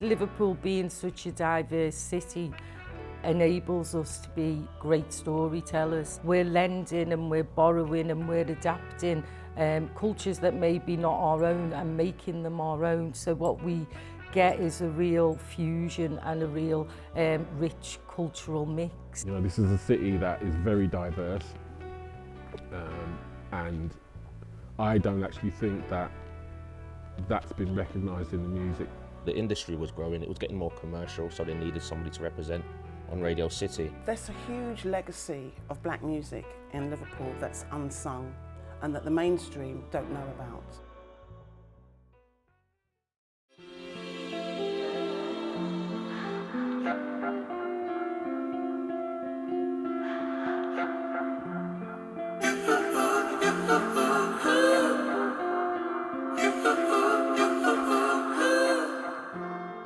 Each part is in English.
Liverpool being such a diverse city enables us to be great storytellers. We're lending and we're borrowing and we're adapting cultures that may be not our own and making them our own. So what we get is a real fusion and a real rich cultural mix. You know, this is a city that is very diverse, and I don't actually think that that's been recognised in the music. The industry was growing, it was getting more commercial, so they needed somebody to represent on Radio City. There's a huge legacy of black music in Liverpool that's unsung and that the mainstream don't know about.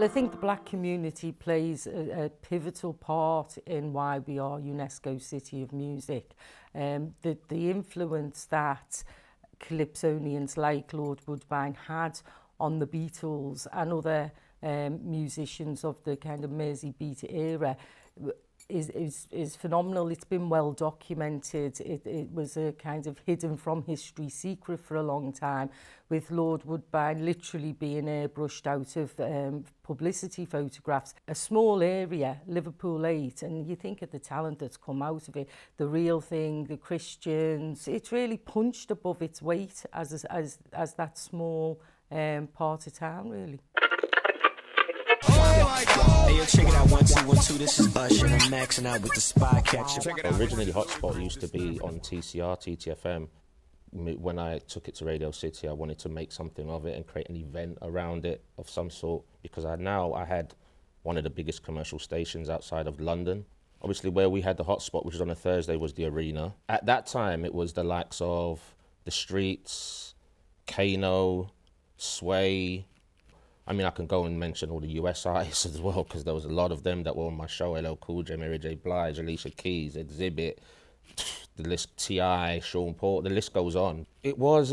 I think the black community plays a pivotal part in why we are UNESCO City of Music. The influence that calypsonians like Lord Woodbine had on the Beatles and other musicians of the kind of Merseybeat era is phenomenal. It's been well documented. It was a kind of hidden from history secret for a long time, with Lord Woodbine literally being airbrushed out of publicity photographs. A small area, Liverpool 8, and you think of the talent that's come out of it, the Real Thing, the Christians, it's really punched above its weight as that small part of town, really. Hey, yo, check it out, 1 2 1 2. This is Usher, and I'm maxing out with the spy catcher. Originally, Hotspot used to be on TCR, TTFM. When I took it to Radio City, I wanted to make something of it and create an event around it of some sort, because I had one of the biggest commercial stations outside of London. Obviously, where we had the Hotspot, which was on a Thursday, was the Arena. At that time, it was the likes of The Streets, Kano, Sway. I mean, I can go and mention all the US artists as well, because there was a lot of them that were on my show. LL Cool J, Mary J. Blige, Alicia Keys, Exhibit, the list, T.I., Sean Paul, the list goes on. It was, I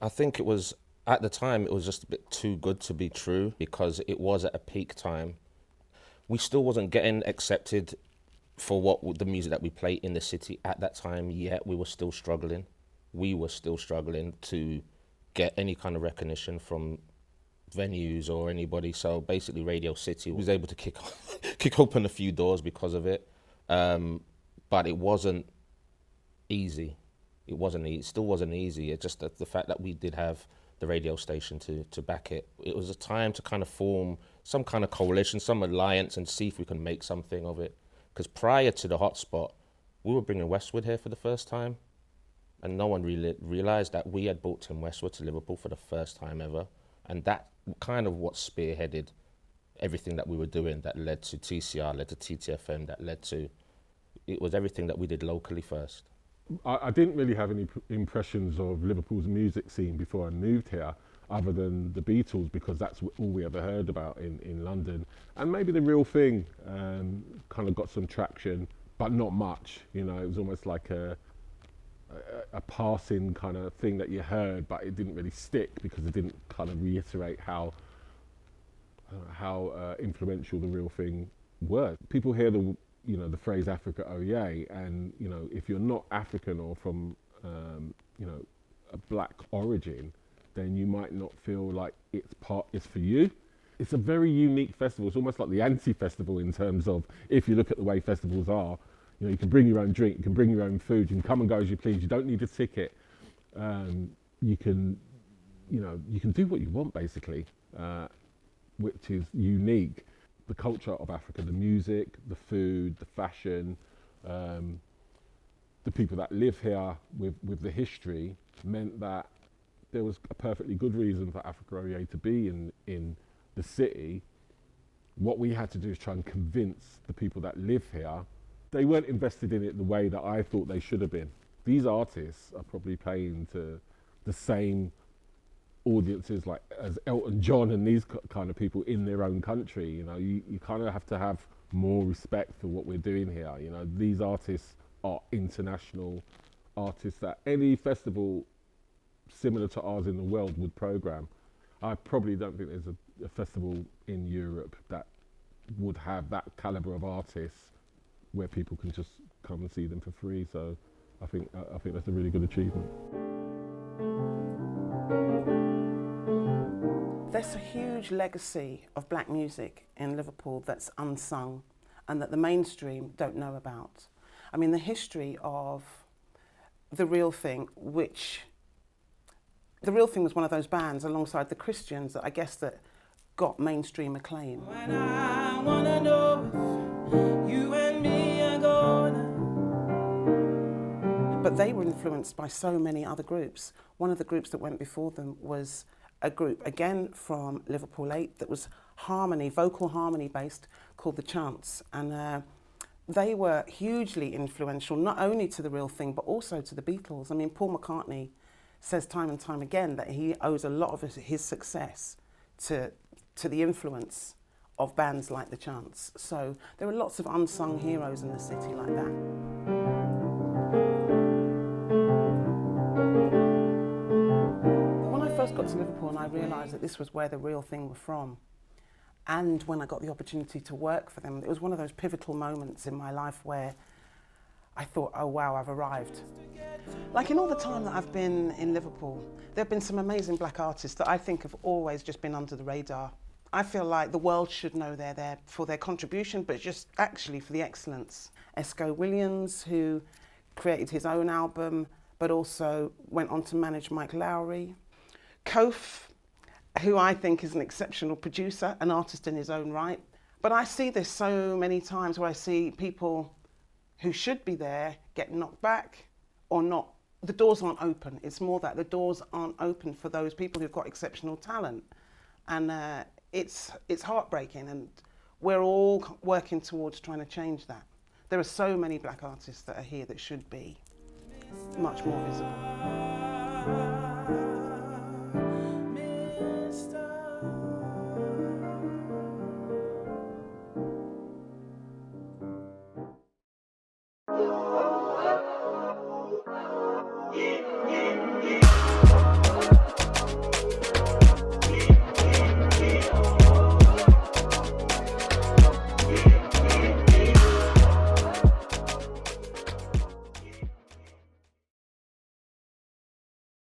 think it was, at the time, it was just a bit too good to be true, because it was at a peak time. We still wasn't getting accepted for what the music that we play in the city at that time, yet we were still struggling. We were still struggling to get any kind of recognition from venues or anybody. So basically Radio City was able to kick open a few doors because of it. But it wasn't easy. It still wasn't easy. It's just the fact that we did have the radio station to back it. It was a time to kind of form some kind of coalition, some alliance, and see if we can make something of it. Because prior to the Hotspot, we were bringing Westwood here for the first time. And no one really realised that we had brought Tim Westwood to Liverpool for the first time ever. And that kind of what spearheaded everything that we were doing, that led to TCR, led to TTFM, that led to... It was everything that we did locally first. I didn't really have any impressions of Liverpool's music scene before I moved here, other than the Beatles, because that's all we ever heard about in London. And maybe The Real Thing kind of got some traction, but not much. You know, it was almost like a passing kind of thing that you heard, but it didn't really stick because it didn't kind of reiterate how influential The Real Thing were. People hear the phrase Africa, oh yeah, and if you're not African or from a black origin, then you might not feel like it's for you. It's a very unique festival. It's almost like the anti-festival in terms of, if you look at the way festivals are, you can bring your own drink, you can bring your own food, you can come and go as you please, you don't need a ticket. You can do what you want, basically, which is unique. The culture of Africa, the music, the food, the fashion, the people that live here with the history, meant that there was a perfectly good reason for Africa OEA to be in the city. What we had to do is try and convince the people that live here. They weren't invested in it the way that I thought they should have been. These artists are probably playing to the same audiences like as Elton John and these kind of people in their own country. You kind of have to have more respect for what we're doing here. These artists are international artists that any festival similar to ours in the world would program. I probably don't think there's a festival in Europe that would have that caliber of artists where people can just come and see them for free. So I think that's a really good achievement. There's a huge legacy of black music in Liverpool that's unsung and that the mainstream don't know about. I mean, the history of The Real Thing, The Real Thing was one of those bands alongside the Christians that I guess that got mainstream acclaim. When I wanna know if you and me are gonna. But they were influenced by so many other groups. One of the groups that went before them was a group, again from Liverpool 8, that was vocal harmony based, called The Chants. And they were hugely influential, not only to The Real Thing, but also to the Beatles. I mean, Paul McCartney says time and time again that he owes a lot of his success to the influence of bands like The Chants. So there are lots of unsung heroes in the city like that. When I first got to Liverpool and I realised that this was where The Real Thing were from, and when I got the opportunity to work for them, it was one of those pivotal moments in my life where I thought, oh wow, I've arrived. Like in all the time that I've been in Liverpool, there have been some amazing black artists that I think have always just been under the radar. I feel like the world should know they're there for their contribution, but just actually for the excellence. Esco Williams, who created his own album, but also went on to manage Mike Lowry. Kofi, who I think is an exceptional producer, an artist in his own right. But I see this so many times where I see people who should be there get knocked back or not. The doors aren't open. It's more that the doors aren't open for those people who've got exceptional talent. And it's heartbreaking, and we're all working towards trying to change that. There are so many black artists that are here that should be much more visible.